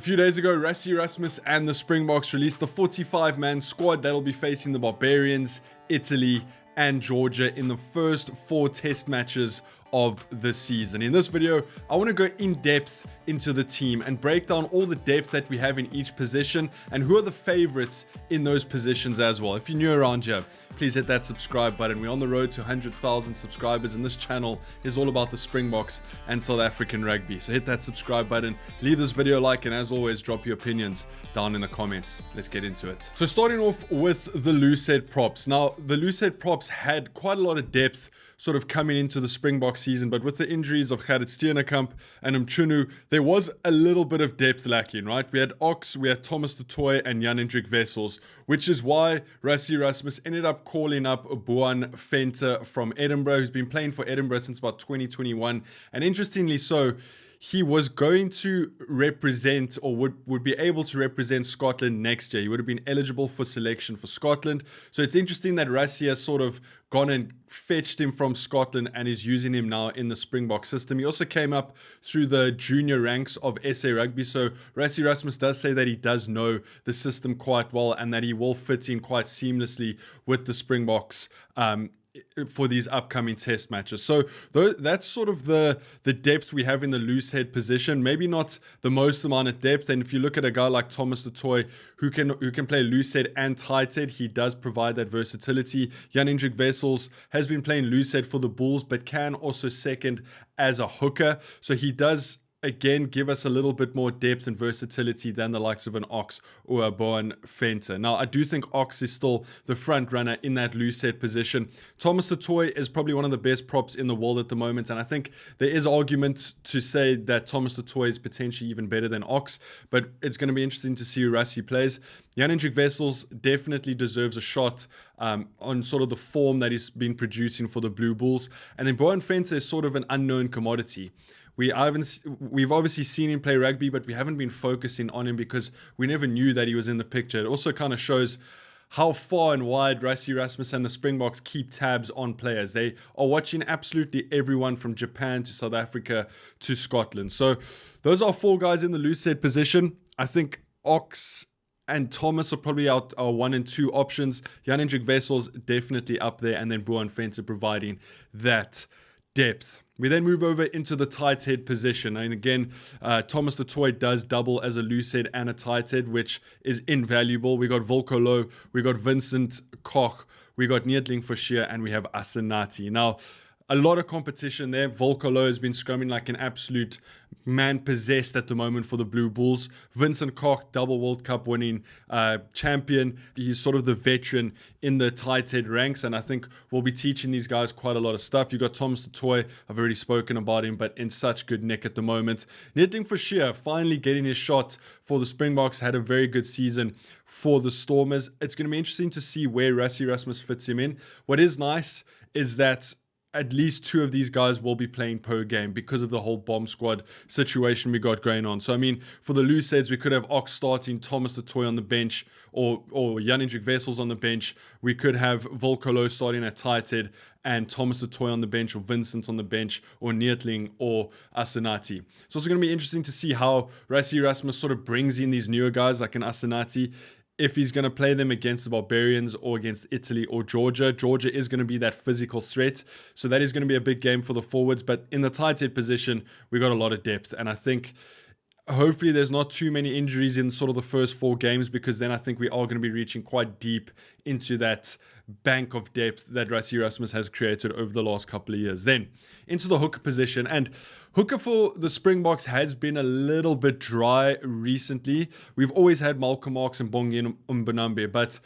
few days ago, Rassie Rasmus and the Springboks released the 45-man squad that'll be facing the Barbarians, Italy, and Georgia in the first 4 test matches of the season. In this video, I want to go in depth into the team and break down all the depth that we have in each position and who are the favorites in those positions as well. If you're new around here, please hit that subscribe button. We're on the road to 100,000 subscribers, and this channel is all about the Springboks and South African rugby. So hit that subscribe button, leave this video a like, and as always, drop your opinions down in the comments. Let's get into it. So starting off with the loose head props. Now, the loose head props had quite a lot of depth sort of coming into the Springbok season, but with the injuries of Gerrit Steenekamp and Mchunu, there was a little bit of depth lacking, right? We had Ox, we had Thomas du Toit and Jan-Hendrik Wessels, which is why Rassie Rasmus ended up calling up Boan Venter from Edinburgh, who's been playing for Edinburgh since about 2021, and interestingly so, he was going to represent, or would be able to represent, Scotland next year. He would have been eligible for selection for Scotland. So it's interesting that Rassie has sort of gone and fetched him from Scotland and is using him now in the Springbok system. He also came up through the junior ranks of SA Rugby. So Rassie Rasmus does say that he does know the system quite well and that he will fit in quite seamlessly with the Springboks for these upcoming test matches. So that's sort of the depth we have in the loose head position. Maybe not the most amount of depth. And if you look at a guy like Thomas du Toit, who can play loose head and tight head, he does provide that versatility. Jan-Hendrik Wessels has been playing loose head for the Bulls, but can also second as a hooker. So he does again give us a little bit more depth and versatility than the likes of an Ox or a Boan Venter. Now, I do think Ox is still the front runner in that loose head position. Thomas du Toit is probably one of the best props in the world at the moment, and I think there is argument to say that Thomas du Toit is potentially even better than Ox, but it's going to be interesting to see who Rassie plays. Jan-Hendrik Wessels definitely deserves a shot on sort of the form that he's been producing for the Blue Bulls, and then Boan Venter is sort of an unknown commodity. We've obviously seen him play rugby, but we haven't been focusing on him because we never knew that he was in the picture. It also kind of shows how far and wide Rassie Rasmus and the Springboks keep tabs on players. They are watching absolutely everyone from Japan to South Africa to Scotland. So those are 4 guys in the loose head position. I think Ox and Thomas are probably our 1 and 2 options. Jan-Hendrik Wessels definitely up there, and then Boan Venter providing that depth. We then move over into the tight head position. And again, Thomas du Toit does double as a loose head and a tight head, which is invaluable. We got Volkolo, we got Vincent Koch, we got Needling Forshire, and we have Asenati. Now, a lot of competition there. Volkolo has been scrumming like an absolute man possessed at the moment for the Blue Bulls. Vincent Koch, double World Cup winning champion. He's sort of the veteran in the tight head ranks, and I think we'll be teaching these guys quite a lot of stuff. You got Thomas du Toit, I've already spoken about him, but in such good nick at the moment. Needling Forshire finally getting his shot for the Springboks, had a very good season for the Stormers. It's going to be interesting to see where Rassie Rasmus fits him in. What is nice is that at least 2 of these guys will be playing per game because of the whole bomb squad situation we got going on. So, I mean, for the loose heads, we could have Ox starting, Thomas du Toit on the bench, or Jan-Hendrik Wessels on the bench. We could have Volkolo starting at tight head and Thomas du Toit on the bench, or Vincent on the bench, or Needling, or Asenati. So it's going to be interesting to see how Rassie Rasmus sort of brings in these newer guys like an Asenati, if he's going to play them against the Barbarians or against Italy or Georgia. Georgia is going to be that physical threat. So that is going to be a big game for the forwards. But in the tight head position, we got a lot of depth. And I think hopefully there's not too many injuries in sort of the first 4 games, because then I think we are going to be reaching quite deep into that bank of depth that Rassie Rasmus has created over the last couple of years. Then into the hooker position, and hooker for the Springboks has been a little bit dry recently. We've always had Malcolm Marx and Bongi Mbonambe, but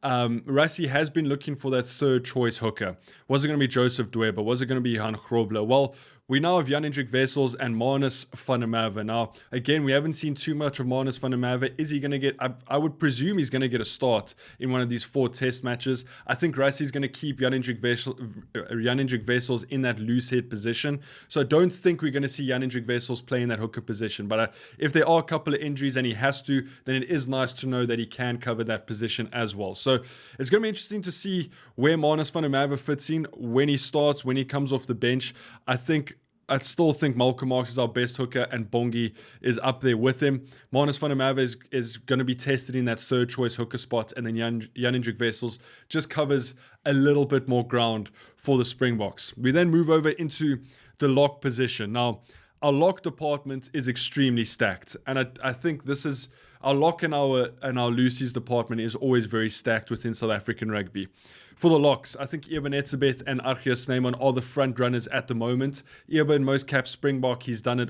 Rassie has been looking for that 3rd choice hooker. Was it going to be Joseph Dweba? Was it going to be Johan Grobler? Well, we now have Jan-Hendrik Wessels and Marnus van der Merwe. Now, again, we haven't seen too much of Marnus van der Merwe. Is he going to get... I would presume he's going to get a start in one of these 4 test matches. I think Rassie's going to keep Jan-Hendrik Wessels in that loose head position. So I don't think we're going to see Jan-Hendrik Wessels play in that hooker position. But if there are a couple of injuries and he has to, then it is nice to know that he can cover that position as well. So it's going to be interesting to see where Marnus van der Merwe fits in, when he starts, when he comes off the bench. I think I still think Malcolm Marx is our best hooker, and Bongi is up there with him. Manus van der Merwe is going to be tested in that third choice hooker spot, and then Jan Hendrik Wessels just covers a little bit more ground for the Springboks. We then move over into the lock position. Now, our lock department is extremely stacked, and I think this is our lock and our loosies department is always very stacked within South African rugby. For the locks, I think Eben Etzebeth and Archias Snyman are the front runners at the moment. Eben, most caps Springbok, he's done it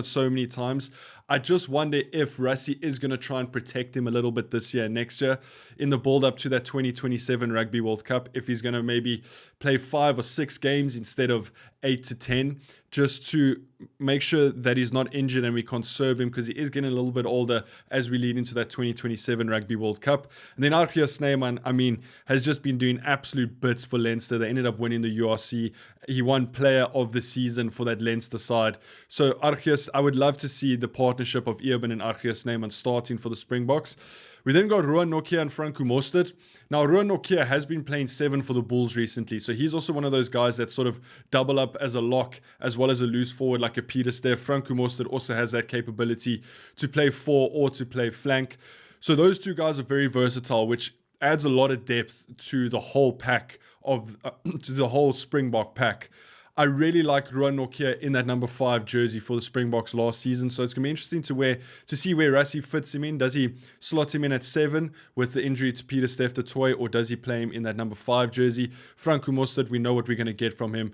so many times. I just wonder if Rassie is going to try and protect him a little bit this year and next year in the build up to that 2027 Rugby World Cup. If he's going to maybe play 5 or 6 games instead of 8 to 10, just to make sure that he's not injured and we conserve him, because he is getting a little bit older as we lead into that 2027 Rugby World Cup. And then Archias Snyman, I mean, has just been doing absolute bits for Leinster. They ended up winning the URC. He won Player of the Season for that Leinster side. So Archias, I would love to see the partnership of Eben and Archias Snyman starting for the Springboks. We then got Ruan Nokia and Franco Mostert. Now, Ruan Nokia has been playing 7 for the Bulls recently, so he's also one of those guys that sort of double up as a lock as well as a loose forward like a Peter Steff. Franco Mostert also has that capability to play 4 or to play flank. So those two guys are very versatile, which adds a lot of depth to the whole pack to the whole Springbok pack. I really like Ruan Nokia in that number 5 jersey for the Springboks last season. So it's going to be interesting to see where Rassie fits him in. Does he slot him in at 7 with the injury to Peter Steff du Toit, or does he play him in that number 5 jersey? Franco Mostert, we know what we're going to get from him.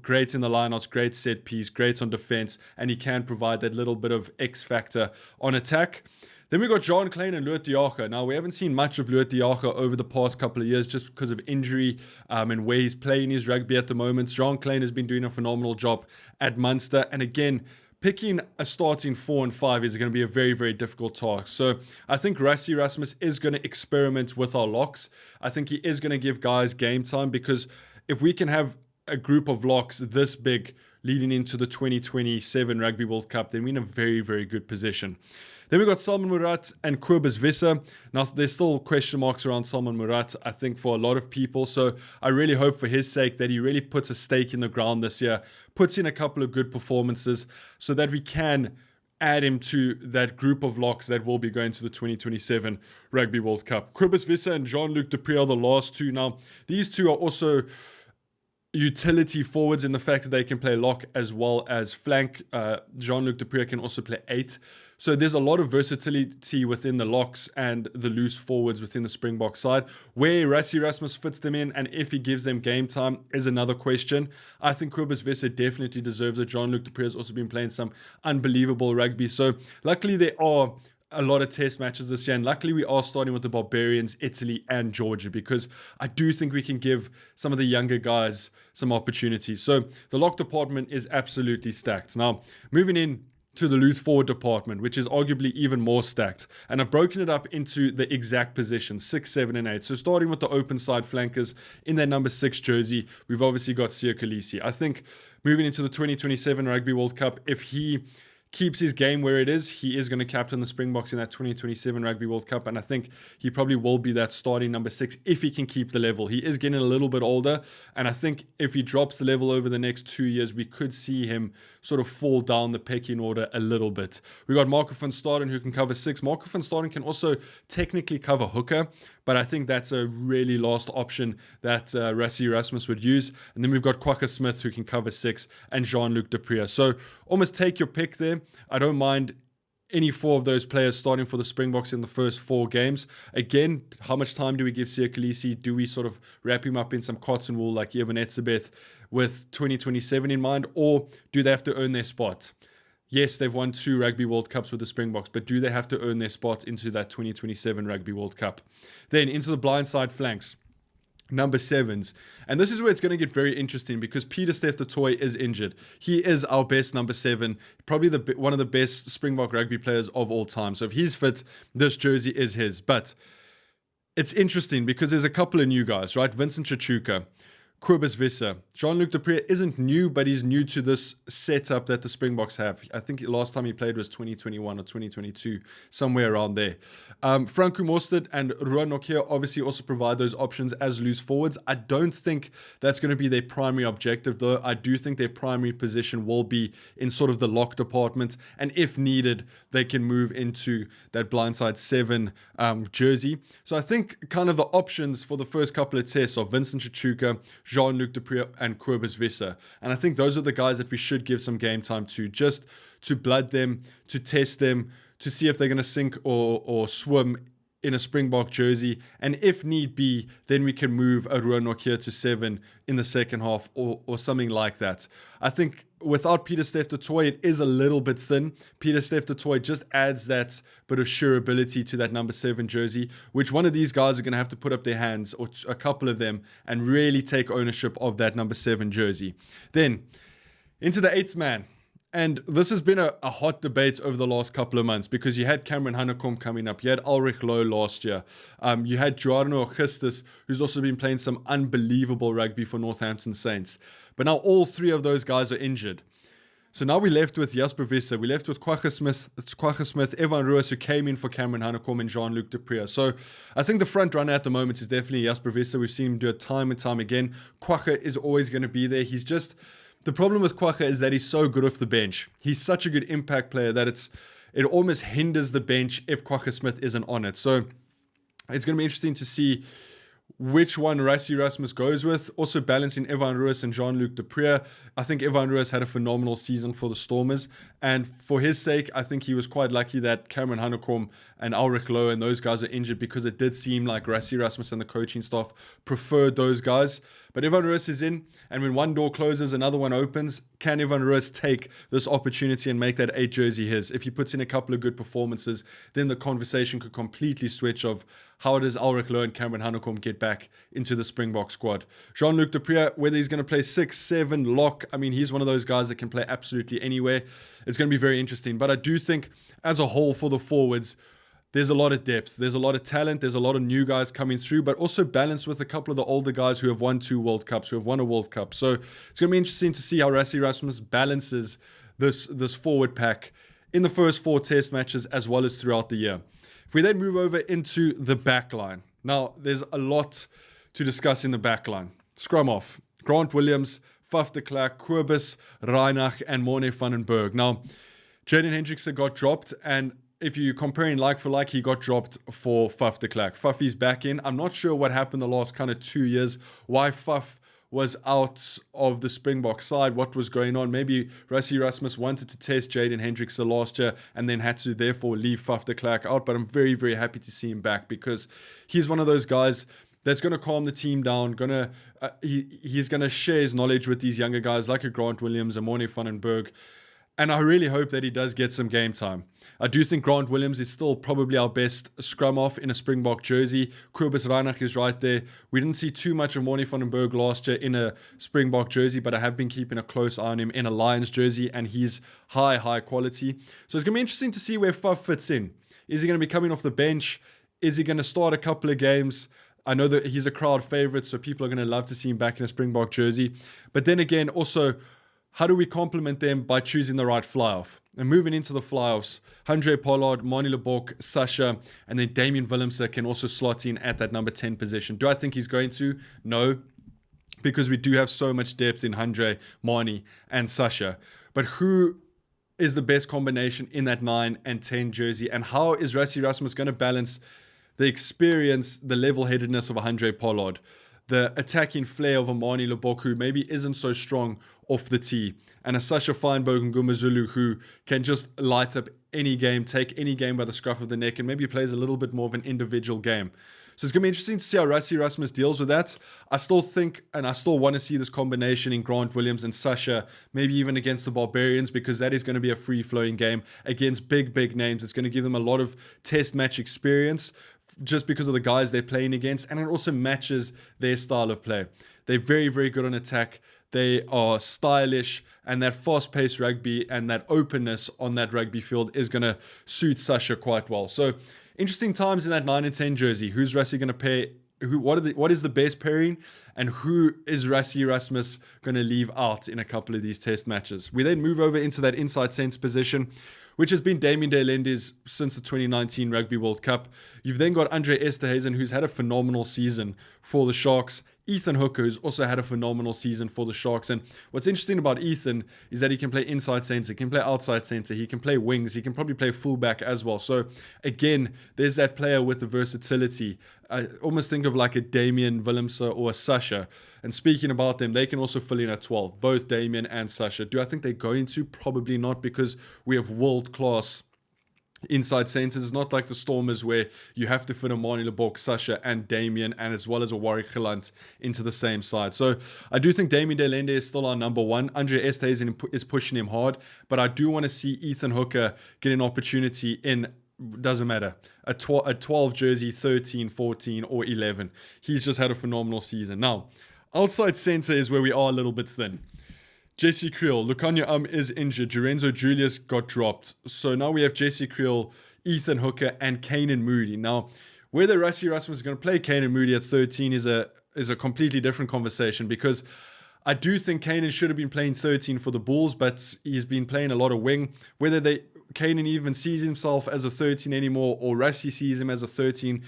Great in the lineouts, great set piece, great on defense, and he can provide that little bit of X factor on attack. Then we got Jean Klein and Loet Diaga. Now, we haven't seen much of Loet Diaga over the past couple of years just because of injury and where he's playing his rugby at the moment. Jean Klein has been doing a phenomenal job at Munster. And again, picking a starting 4 and 5 is going to be a very, very difficult task. So I think Rassie Erasmus is going to experiment with our locks. I think he is going to give guys game time, because if we can have a group of locks this big leading into the 2027 Rugby World Cup, then we're in a very, very good position. Then we got Salman Murat and Kobus Visser. Now, there's still question marks around Salman Murat, I think, for a lot of people. So I really hope for his sake that he really puts a stake in the ground this year, puts in a couple of good performances so that we can add him to that group of locks that will be going to the 2027 Rugby World Cup. Kobus Visser and Jean-Luc Dupree are the last two. Now, these two are also utility forwards in the fact that they can play lock as well as flank. Jean-Luc Dupree can also play 8. So there's a lot of versatility within the locks and the loose forwards within the Springbok side. Where Rassie Erasmus fits them in and if he gives them game time is another question. I think Kobus Visser definitely deserves it. Jean-Luc Dupree has also been playing some unbelievable rugby. So luckily there are a lot of test matches this year, and luckily we are starting with the Barbarians, Italy and Georgia, because I do think we can give some of the younger guys some opportunities. So the lock department is absolutely stacked. Now, moving in to the loose forward department, which is arguably even more stacked, and I've broken it up into the exact positions, 6, 7 and 8. So starting with the open side flankers, in their number 6 jersey, we've obviously got Siya Kolisi. I think moving into the 2027 Rugby World Cup, if he keeps his game where it is, he is going to captain the Springboks in that 2027 Rugby World Cup, and I think he probably will be that starting number 6 if he can keep the level. He is getting a little bit older, and I think if he drops the level over the next 2 years, we could see him sort of fall down the pecking order a little bit. We got Marco van Staden, who can cover 6. Marco van Staden can also technically cover hooker, but I think that's a really last option that Rassie Erasmus would use. And then we've got Kwaka Smith, who can cover 6, and Jean-Luc Dupree. So almost take your pick there. I don't mind any 4 of those players starting for the Springboks in the first 4 games. Again, how much time do we give Siya Kolisi? Do we sort of wrap him up in some cotton wool like Eben Etzebeth with 2027 in mind, or do they have to earn their spot? Yes, they've won 2 Rugby World Cups with the Springboks, but do they have to earn their spot into that 2027 Rugby World Cup? Then into the blindside flanks. Number 7s. And this is where it's going to get very interesting, because Peter Steff du Toit is injured. He is our best number 7, probably one of the best Springbok rugby players of all time. So if he's fit, this jersey is his. But it's interesting because there's a couple of new guys, right? Vincent Chichuka. Cobus Visser. Jean-Luc Dupré isn't new, but he's new to this setup that the Springboks have. I think last time he played was 2021 or 2022, somewhere around there. Franco Mostert and Ruan Nokia obviously also provide those options as loose forwards. I don't think that's going to be their primary objective, though. I do think their primary position will be in sort of the lock department, and if needed, they can move into that blindside 7 jersey. So I think kind of the options for the first couple of tests are Vincent Chichuka, Jean-Luc Dupré, and Cobus Visser. And I think those are the guys that we should give some game time to, just to blood them, to test them, to see if they're going to sink or swim in a Springbok jersey. And if need be, then we can move a Ruan Nokia to 7 in the second half or something like that. I think without Pieter-Steph du Toit, it is a little bit thin. Pieter-Steph du Toit just adds that bit of surability to that number 7 jersey, which one of these guys are going to have to put up their hands, or a couple of them, and really take ownership of that number 7 jersey. Then into the 8th man. And this has been a hot debate over the last couple of months, because you had Cameron Hanekom coming up. You had Ulrich Loh last year. You had Giordano Augustus, who's also been playing some unbelievable rugby for Northampton Saints. But now all 3 of those guys are injured. So now we're left with Jasper Visser. We're left with Kwagga Smith, Evan Ruas, who came in for Cameron Hanekom, and Jean-Luc Dupré. So I think the front runner at the moment is definitely Jasper Visser. We've seen him do it time and time again. Kwagga is always going to be there. He's just... The problem with Kwagga is that he's so good off the bench. He's such a good impact player that it almost hinders the bench if Kwagga Smith isn't on it. So it's going to be interesting to see which one Rassie Rasmus goes with. Also balancing Evan Ruas and Jean-Luc Dupré. I think Evan Ruas had a phenomenal season for the Stormers. And for his sake, I think he was quite lucky that Cameron Hanekom and Ulrich Loh and those guys are injured, because it did seem like Rassie Rasmus and the coaching staff preferred those guys. But Evan Ruas is in, and when one door closes, another one opens. Can Evan Ruas take this opportunity and make that 8 jersey his? If he puts in a couple of good performances, then the conversation could completely switch of how does Ulrich Loh and Cameron Hanekom get back into the Springbok squad. Jean-Luc Dupré, whether he's going to play 6, 7, lock, I mean, he's one of those guys that can play absolutely anywhere. It's going to be very interesting. But I do think, as a whole, for the forwards, there's a lot of depth. There's a lot of talent. There's a lot of new guys coming through, but also balanced with a couple of the older guys who have won 2 World Cups, who have won a World Cup. So it's going to be interesting to see how Rassie Rasmus balances this forward pack in the first 4 test matches as well as throughout the year. If we then move over into the backline. Now, there's a lot to discuss in the backline. Scrum off. Grant Williams, Faf de Klerk, Kobus, Reinach, and Morne van den Berg. Now, Jaden Hendrickse got dropped, and if you're comparing like for like, he got dropped for Faf de Klerk. Fuffy's back in. I'm not sure what happened the last kind of 2 years, why Faf was out of the Springbok side, what was going on. Maybe Rassie Rasmus wanted to test Jaden Hendrickse last year and then had to therefore leave Faf de Klerk out. But I'm very, very happy to see him back, because he's one of those guys that's going to calm the team down. He's going to share his knowledge with these younger guys like a Grant Williams, a Morne van den Berg. And I really hope that he does get some game time. I do think Grant Williams is still probably our best scrum off in a Springbok jersey. Kobus Reinach is right there. We didn't see too much of Morne van den Berg last year in a Springbok jersey, but I have been keeping a close eye on him in a Lions jersey, and he's high quality. So it's going to be interesting to see where Faf fits in. Is he going to be coming off the bench? Is he going to start a couple of games? I know that he's a crowd favorite, so people are going to love to see him back in a Springbok jersey. But then again, also, how do we complement them by choosing the right fly-off? And moving into the fly-offs, Andre Pollard, Mani Lebok, Sasha, and then Damian Willemse can also slot in at that number 10 position. Do I think he's going to? No, because we do have so much depth in Andre, Mani, and Sasha. But who is the best combination in that 9 and 10 jersey? And how is Rassie Rasmus going to balance the experience, the level-headedness of Andre Pollard, the attacking flair of a Mani Lebok, who maybe isn't so strong off the tee, and a Sasha Feinberg and Ngumazulu, who can just light up any game, take any game by the scruff of the neck, and maybe plays a little bit more of an individual game. So it's going to be interesting to see how Rassie Rasmus deals with that. I still think, and I still want to see this combination in Grant Williams and Sasha, maybe even against the Barbarians, because that is going to be a free-flowing game against big names. It's going to give them a lot of test match experience, just because of the guys they're playing against, and it also matches their style of play. They're very, very good on attack. They are stylish, and that fast-paced rugby and that openness on that rugby field is going to suit Sasha quite well. So interesting times in that 9 and 10 jersey. Who's Rassie going to pair what is the best pairing, and who is Rassie Erasmus going to leave out in a couple of these test matches. We then move over into that inside centre position, which has been Damien de Lendes since the 2019 Rugby World Cup. You've then got Andre Esterhuizen, who's had a phenomenal season for the Sharks. Ethan Hooker, who's also had a phenomenal season for the Sharks. And what's interesting about Ethan is that he can play inside centre, he can play outside centre, he can play wings, he can probably play fullback as well. So again, there's that player with the versatility. I almost think of like a Damien Willemse or a Sasha. And speaking about them, they can also fill in at 12, both Damien and Sasha. Do I think they're going to? Probably not, because we have world-class inside centers. It's not like the Stormers where you have to fit a Mani Lebok, Sasha, and Damien, and as well as a Warwick Gelant into the same side. So I do think Damien de Lende is still our number one. Andre Esterhuizen is pushing him hard, but I do want to see Ethan Hooker get an opportunity in, doesn't matter, a 12 jersey, 13, 14, or 11. He's just had a phenomenal season. Now, outside center is where we are a little bit thin. Jesse Creel, Lukanya is injured. Lorenzo Julius got dropped. So now we have Jesse Creel, Ethan Hooker, and Kanan Moody. Now, whether Rassie Erasmus is going to play Kanan Moody at 13 is a completely different conversation, because I do think Kanan should have been playing 13 for the Bulls, but he's been playing a lot of wing. Whether Kanan even sees himself as a 13 anymore, or Rassie sees him as a 13,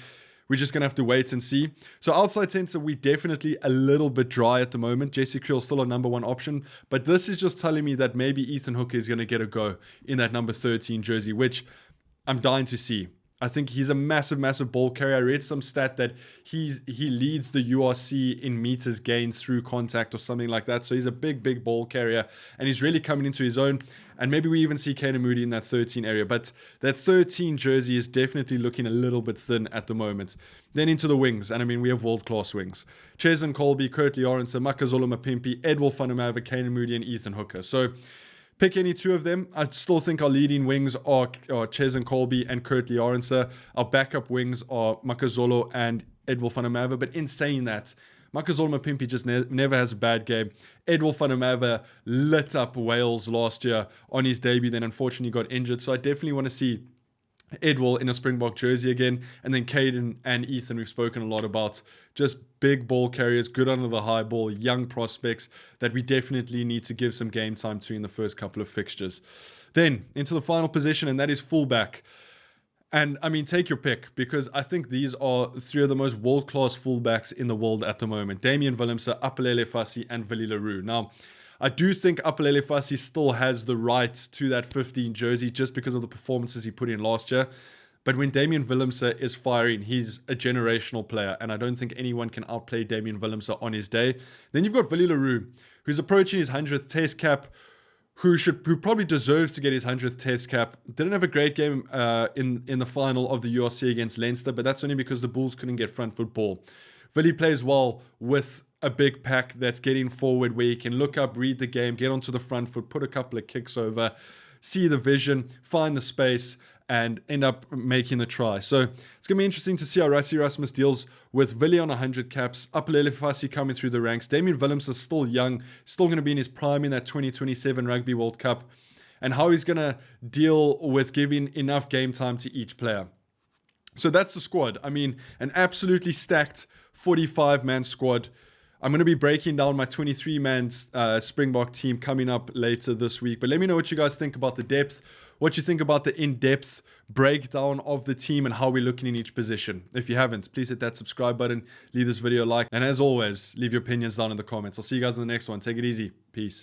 we're just going to have to wait and see. So outside center, we definitely a little bit dry at the moment. Jesse Creel still a number one option. But this is just telling me that maybe Ethan Hooker is going to get a go in that number 13 jersey, which I'm dying to see. I think he's a massive, massive ball carrier. I read some stat that he leads the URC in meters gained through contact or something like that. So he's a big, big ball carrier, and he's really coming into his own. And maybe we even see Kanan Moody in that 13 area. But that 13 jersey is definitely looking a little bit thin at the moment. Then into the wings. And I mean, we have world-class wings. Cheslin Colby, Kurtley Aronson, Makazolo Mapimpi, Edward Vanamava, Kanan Moody, and Ethan Hooker. So pick any two of them. I still think our leading wings are Cheslin Colby and Kurtley Aronson. Our backup wings are Makazolo and Edward Vanamava. But in saying that, Makazolo Mapimpi just never has a bad game. Edward Vanamava lit up Wales last year on his debut, then unfortunately got injured. So I definitely want to see Edward in a Springbok jersey again. And then Caden and Ethan, we've spoken a lot about. Just big ball carriers, good under the high ball, young prospects that we definitely need to give some game time to in the first couple of fixtures. Then into the final position, and that is fullback. And I mean, take your pick, because I think these are three of the most world-class fullbacks in the world at the moment. Damien Willemse, Apelele Fassi, and Willie Leroux. Now, I do think Apelele Fassi still has the right to that 15 jersey just because of the performances he put in last year. But when Damien Willemse is firing, he's a generational player, and I don't think anyone can outplay Damien Willemse on his day. Then you've got Willie Leroux, who's approaching his 100th test cap, who probably deserves to get his 100th test cap. Didn't have a great game in the final of the URC against Leinster, but that's only because the Bulls couldn't get front foot ball. Willie plays well with a big pack that's getting forward, where you can look up, read the game, get onto the front foot, put a couple of kicks over, see the vision, find the space, and end up making the try. So it's going to be interesting to see how Rassie Erasmus deals with Willie on 100 caps, Apelele Fassi coming through the ranks. Damien Willemse is still young, still going to be in his prime in that 2027 Rugby World Cup, and how he's going to deal with giving enough game time to each player. So that's the squad. I mean, an absolutely stacked 45-man squad. I'm going to be breaking down my 23-man Springbok team coming up later this week. But let me know what you guys think about the depth, what you think about the in-depth breakdown of the team, and how we're looking in each position. If you haven't, please hit that subscribe button, leave this video a like, and as always, leave your opinions down in the comments. I'll see you guys in the next one. Take it easy. Peace.